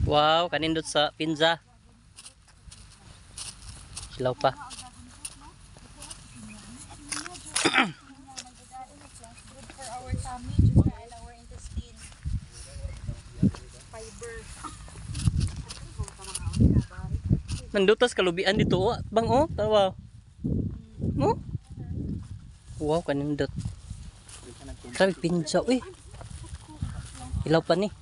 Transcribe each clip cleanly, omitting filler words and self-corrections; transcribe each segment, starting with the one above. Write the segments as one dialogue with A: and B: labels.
A: Wow, kanindot sa pinza. Silaw pa. Nandutas kalubian dito oh. Bang oh, tawa. No? Wow, kanindot. Grabe pinja, uy. Ilaw pa ni.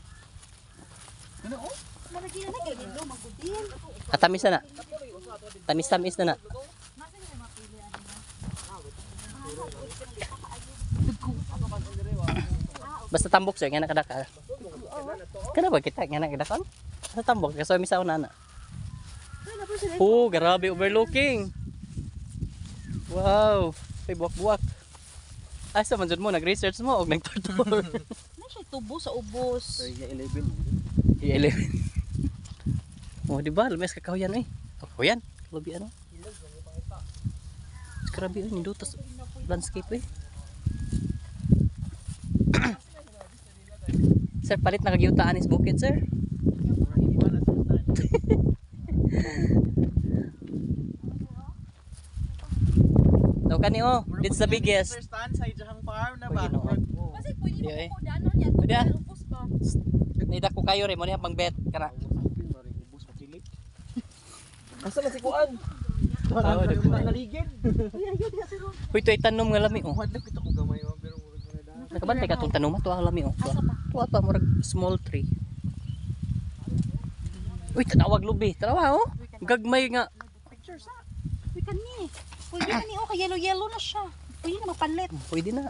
A: Tamis na na. Tamis na na. Basta tambok sir, nga nakadaka. Kana ba kita nga nakadaka? Basta tambok, kasi misa una na. Oh, grabe overlooking. Wow, ay buwak-buwak. Asa man jud mo nag-research mo og nag-tour.
B: Na siya tubo sa ubos.
A: Iya 11. Oh, di ba? Lumes kakahuyan eh. Kakahuyan. Labi ano? Grabe oh, nindutas landscape eh. Sir, palit na kagyutaan is bukid, sir. Daw kani oh, it's the biggest.
C: Understand sa ijahang farm na ba?
B: Kasi pwede mo
A: eh.
B: ko danon yan.
A: Pwede ah.
B: Ubos ba?
A: Nida ko kayo rin mo niya pang bet kana.
C: Asa na si Kuan? Naligid.
A: Uy, ito ay tanom nga lami oh.
C: Wadlak kita ko gamay pero murag na da.
A: Nakabantay ka tong tanom to ang lami oh. Tuwa pa murag small tree. Uy, tanawag lubi. Tanawa oh. Gagmay nga.
B: Picture sa. Pwede ni. Pwede na ni oh, kay yellow na siya. Pwede na mapalit.
A: Pwede na.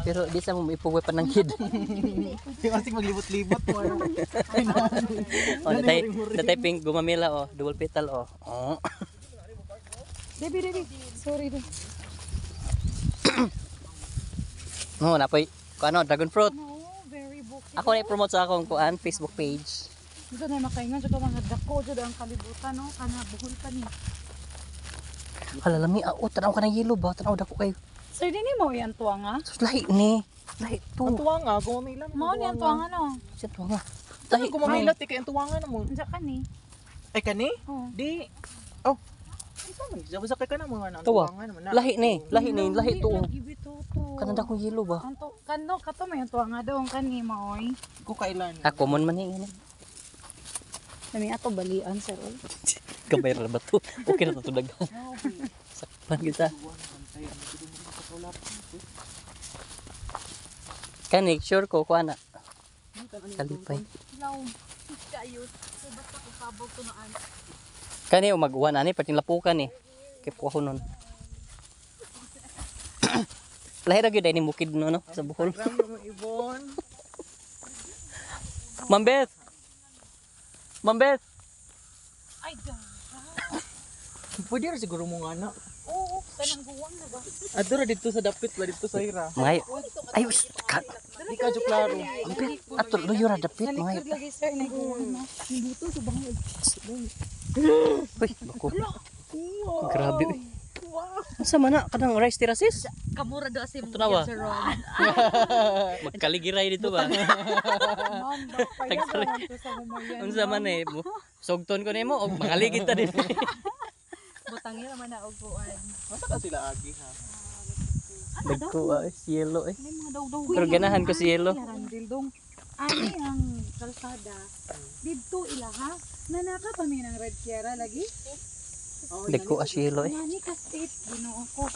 A: Pero di sa mo ipuwi pa ng kid.
C: Kasi maglibot-libot mo.
A: Oh, datay pink gumamila oh, double petal oh. Oh.
B: Debi. Sorry de.
A: No, napoy ano, dragon fruit.
B: No, very booky.
A: Ako na i-promote sa akong kuan Facebook page.
B: Dito na makaingan sa mga dako jud ang kalibutan no, kana buhol pa ni.
A: Hala lami oh, tanaw ka ng yellow ba? Tanaw dako kay.
B: Sir dini mo yan tuwanga?
A: Sus lahi ni. Lahi to.
C: Ang tuwanga, gumamila na.
B: Mao ni ang tuwanga no.
A: Siya to nga.
C: Lahi
A: Lahi
C: gumamila ti kay ang tuwanga na mo.
B: Unsa ka ni?
C: Ay kani?
B: Oh.
C: Di. Oh. Ito man, sa kay kana mga
A: Tuwa.
C: tuwanga naman.
A: Lahi ni, lahi to.
B: Gibito.
A: Kanang dako yellow ba?
B: Kanto kato may tuwanga daw kani maoy.
C: Ko kailan.
A: Ah, common man ni ngani.
B: Nami ato balian sir.
A: Gamay ra ba to? Okay na to daghan. Sakpan kita. Kani sure ko kuana. Kalipay.
B: Law. Kayo. So basta ko sabaw to naan.
A: Kani mag-uwan ani pating lapukan ni. Kay puho nun. Lahi ra gyud ni bukid no sa Bohol.
C: Grabe mo ibon.
A: Mambet. Mambet.
B: Ay da.
C: Pwede ra siguro mo nga na.
B: Oo, kanang guwang na ba?
C: Adto ra dito sa dapit ba dito sa ira.
A: Mga ay
C: Di ka jo klaro.
A: ato luyo ra dapit mga.
B: Nalikod lagi sir na guwang na. Nibuto sa bangod.
A: Uy, bako. Grabe uy. Unsa man na kanang rice terraces?
B: Kamura daw si
A: Tunawa.
B: Sir Ron.
A: Magkaligiray dito ba?
B: Ma'am,
A: Tagsali.
B: sa humayan.
A: Unsa man eh. Sugton ko nimo og makaligid ta din.
B: Butang yun naman na uguan.
C: Masa ka sila agi ha?
A: Dagko si yellow eh.
B: May mga daw-daw.
A: Pero ganahan ko si yellow.
B: Dildong. Ani ang kalsada. Dito ila ha. Nanaka pa mi ng red Sierra lagi.
A: Dagko si yellow eh.
B: Nani ka state ginoo ko.